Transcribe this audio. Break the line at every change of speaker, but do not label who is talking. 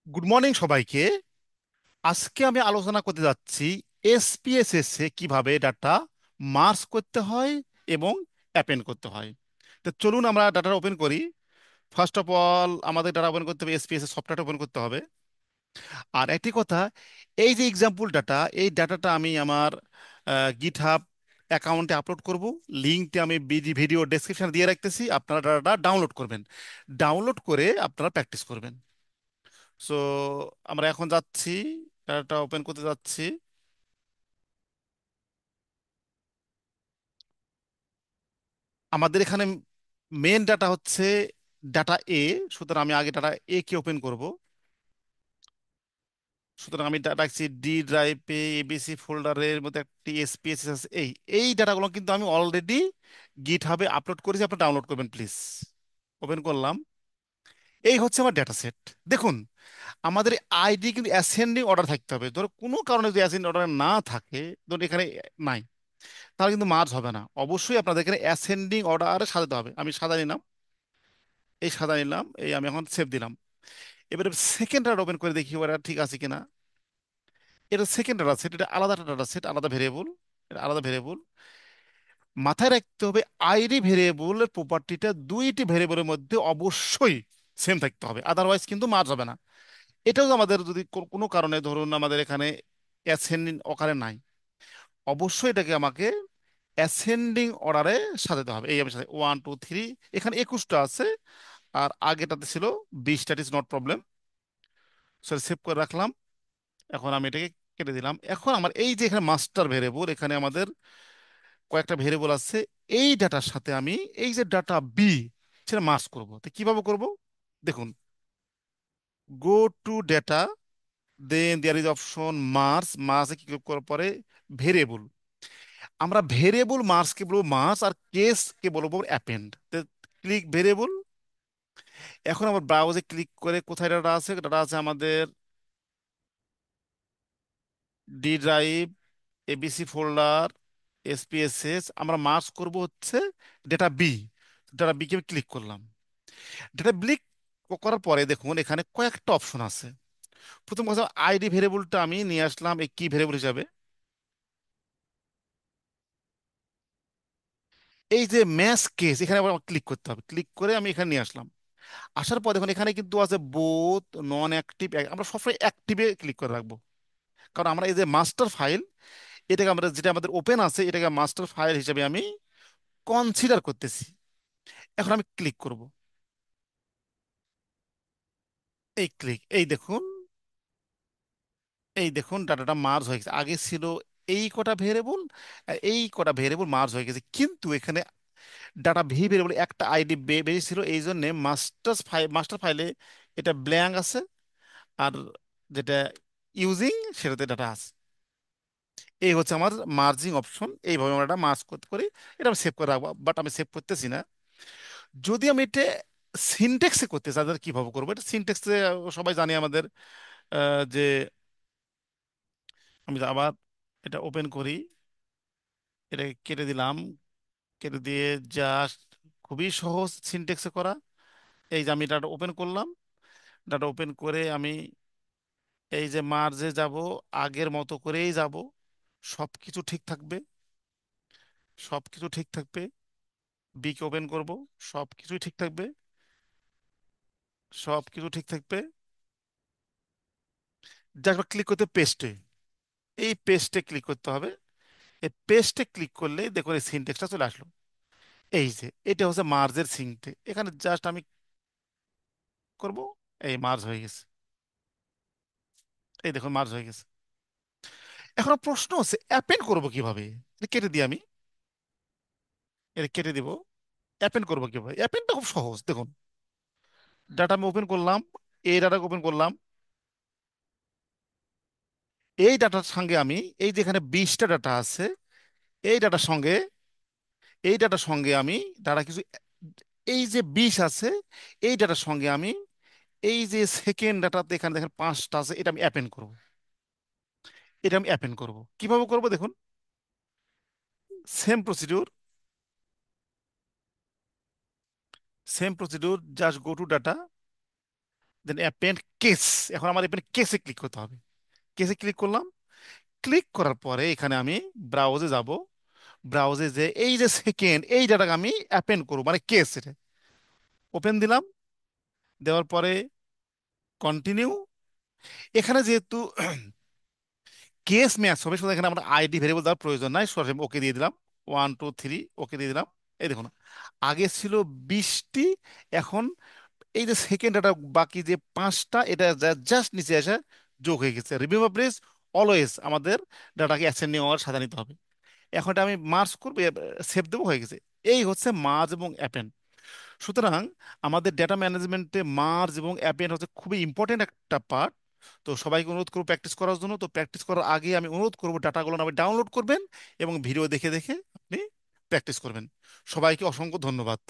Good morning সবাইকে। আজকে আমি আলোচনা করতে যাচ্ছি এসপিএসএস এ কিভাবে ডাটা মার্জ করতে হয় এবং অ্যাপেন্ড করতে হয়। তো চলুন আমরা ডাটা ওপেন করি। ফার্স্ট অফ অল আমাদের ডাটা ওপেন করতে হবে, এসপিএসএস সফটওয়্যারটা ওপেন করতে হবে। আর একটি কথা, এই যে এক্সাম্পল ডাটা, এই ডাটাটা আমি আমার গিটহাব অ্যাকাউন্টে আপলোড করব। লিঙ্কটি আমি ভিডিও ডেসক্রিপশনে দিয়ে রাখতেছি, আপনারা ডাটাটা ডাউনলোড করবেন। ডাউনলোড করে আপনারা প্র্যাকটিস করবেন। সো আমরা এখন যাচ্ছি, ডাটা ওপেন করতে যাচ্ছি। আমাদের এখানে মেন ডাটা হচ্ছে ডাটা এ। সুতরাং আমি আগে ডাটা এ কে ওপেন করব। সুতরাং আমি রাখছি ডি ড্রাইভে, এবিসি ফোল্ডারের মধ্যে একটি এসপিএসএস আছে। এই এই ডাটাগুলো কিন্তু আমি অলরেডি গিট হাবে আপলোড করেছি, আপনি ডাউনলোড করবেন প্লিজ। ওপেন করলাম। এই হচ্ছে আমার ডেটা সেট। দেখুন, আমাদের আইডি কিন্তু অ্যাসেন্ডিং অর্ডার থাকতে হবে। ধরো কোনো কারণে যদি অ্যাসেন্ডিং অর্ডার না থাকে, ধরুন এখানে নাই, তাহলে কিন্তু মার্জ হবে না। অবশ্যই আপনাদের এখানে অ্যাসেন্ডিং অর্ডারে সাজাতে হবে। আমি সাজা নিলাম, এই সাজা নিলাম, এই আমি এখন সেভ দিলাম। এবারে সেকেন্ড ডাটা ওপেন করে দেখি ওরা ঠিক আছে কিনা। এটা সেকেন্ড ডাটা সেট, এটা আলাদা ডাটা সেট, আলাদা ভেরিয়েবল। এটা আলাদা ভেরিয়েবল। মাথায় রাখতে হবে আইডি ভেরিয়েবলের প্রপার্টিটা দুইটি ভেরিয়েবলের মধ্যে অবশ্যই সেম থাকতে হবে, আদারওয়াইজ কিন্তু মার্জ হবে না। এটাও আমাদের যদি কোনো কারণে ধরুন আমাদের এখানে অ্যাসেন্ডিং অকারে নাই, অবশ্যই এটাকে আমাকে অ্যাসেন্ডিং অর্ডারে সাজাতে হবে। এই আমি সাজাই 1 2 3। এখানে 21টা আছে, আর আগেটাতে ছিল 20টা। Is not problem. Sorry, save করে রাখলাম। এখন আমি এটাকে কেটে দিলাম। এখন আমার এই যে এখানে মাস্টার ভেরিয়েবল, এখানে আমাদের কয়েকটা ভেরিয়েবল আছে। এই ডাটার সাথে আমি এই যে ডাটা বি, সেটা মার্জ করব। তো কিভাবে করব দেখুন, go to data, then there is option merge. মার্জে ক্লিক করার পরে ভেরিয়েবল, আমরা ভেরিয়েবল মার্জকে বলবো মার্জ, আর কেসকে বলবো অ্যাপেন্ড। Click variable. এখন আমার ব্রাউজে ক্লিক করে কোথায় ডাটা আছে, ডাটা আছে আমাদের D drive, ABC folder, SPSS. আমরা মার্জ করব হচ্ছে ডেটা বি। ডেটা বি কে আমি ক্লিক করলাম। ডেটা ক্লিক করার পরে দেখুন এখানে কয়েকটা অপশন আছে। প্রথম কথা, আইডি ভেরিয়েবলটা আমি নিয়ে আসলাম এই কি ভেরিয়েবল হিসাবে। এই যে ম্যাচ কেস, এখানে আবার ক্লিক করতে হবে। ক্লিক করে আমি এখানে নিয়ে আসলাম। আসার পর দেখুন এখানে কিন্তু আছে বোথ, নন অ্যাক্টিভ। আমরা সবসময় অ্যাক্টিভে ক্লিক করে রাখবো, কারণ আমরা এই যে মাস্টার ফাইল, এটাকে আমরা যেটা আমাদের ওপেন আছে এটাকে মাস্টার ফাইল হিসেবে আমি কনসিডার করতেছি। এখন আমি ক্লিক করব। এই ক্লিক, এই দেখুন, এই দেখুন ডাটাটা মার্জ হয়ে গেছে। আগে ছিল এই কটা ভেরিয়েবল, এই কটা ভেরিয়েবল মার্জ হয়ে গেছে, কিন্তু এখানে ডাটা ভি ভেরিয়েবল একটা আইডি বেশি ছিল, এই জন্য মাস্টার ফাইলে এটা ব্ল্যাঙ্ক আছে, আর যেটা ইউজিং সেটাতে ডাটা আছে। এই হচ্ছে আমার মার্জিং অপশন। এইভাবে আমরা এটা মার্জ করতে করি। এটা আমি সেভ করে রাখবো, বাট আমি সেভ করতেছি না। যদি আমি এটা সিনটেক্সে করতে চাই তাহলে কিভাবে করবো? এটা সিনটেক্সে সবাই জানি আমাদের, যে আমি আবার এটা ওপেন করি, এটাকে কেটে দিলাম। কেটে দিয়ে জাস্ট, খুবই সহজ সিনটেক্সে করা। এই যে আমি ডাটা ওপেন করলাম, ডাটা ওপেন করে আমি এই যে মার্জে যাব, আগের মতো করেই যাব। সব কিছু ঠিক থাকবে, সব কিছু ঠিক থাকবে। বিকে ওপেন করব, সব কিছুই ঠিক থাকবে, সব কিছু ঠিক থাকবে। জাস্ট ক্লিক করতে পেস্টে, এই পেস্টে ক্লিক করতে হবে। এই পেস্টে ক্লিক করলে দেখুন এই সিনটেক্সটা চলে আসলো। এই যে এটা হচ্ছে মার্জের সিনটে, এখানে জাস্ট আমি করব, এই মার্জ হয়ে গেছে। এই দেখুন মার্জ হয়ে গেছে। এখন প্রশ্ন হচ্ছে অ্যাপেন্ড করবো কিভাবে? এটা কেটে দিই আমি, এটা কেটে দিব। অ্যাপেন্ড করবো কিভাবে? অ্যাপেন্ডটা খুব সহজ। দেখুন, ডাটা আমি ওপেন করলাম, এই ডাটা ওপেন করলাম। এই ডাটার সঙ্গে আমি এই যেখানে 20টা ডাটা আছে, এই ডাটার সঙ্গে, এই ডাটার সঙ্গে আমি ডাটা কিছু, এই যে 20 আছে, এই ডাটার সঙ্গে আমি এই যে সেকেন্ড ডাটাতে এখানে দেখেন 5টা আছে, এটা আমি অ্যাপেন্ড করব। এটা আমি অ্যাপেন্ড করব কিভাবে করব দেখুন, same procedure, same procedure. Just go to data, then append case. এখন আমার অ্যাপেন্ড কেসে ক্লিক করতে হবে। কেসে ক্লিক করলাম। ক্লিক করার পরে এখানে আমি ব্রাউজে যাব। ব্রাউজে যে এই যে সেকেন্ড এই ডাটাকে আমি অ্যাপেন্ড করবো, মানে কেস, এটা ওপেন দিলাম। দেওয়ার পরে কন্টিনিউ। এখানে যেহেতু কেস ম্যাচ হবে, শুধু এখানে আমরা আইডি ভেরিয়েবল দেওয়ার প্রয়োজন নাই, সরাসরি ওকে দিয়ে দিলাম। 1 2 3 ওকে দিয়ে দিলাম। এই দেখুন, আগে ছিল 20টি, এখন এই যে সেকেন্ড ডাটা বাকি যে 5টা, এটা জাস্ট নিচে এসে যোগ হয়ে গেছে। রিমেম্বার প্লিজ, অলওয়েজ আমাদের ডাটাকে অ্যাসেন্ডিং অর্ডার সাজানো নিতে হবে। এখন এটা আমি মার্জ করবো, সেভ দেবো, হয়ে গেছে। এই হচ্ছে মার্জ এবং অ্যাপেন্ড। সুতরাং আমাদের ডেটা ম্যানেজমেন্টে মার্জ এবং অ্যাপেন্ড হচ্ছে খুবই ইম্পর্টেন্ট একটা পার্ট। তো সবাইকে অনুরোধ করবো প্র্যাকটিস করার জন্য। তো প্র্যাকটিস করার আগে আমি অনুরোধ করবো ডাটাগুলো আপনি ডাউনলোড করবেন এবং ভিডিও দেখে দেখে আপনি প্র্যাকটিস করবেন। সবাইকে অসংখ্য ধন্যবাদ।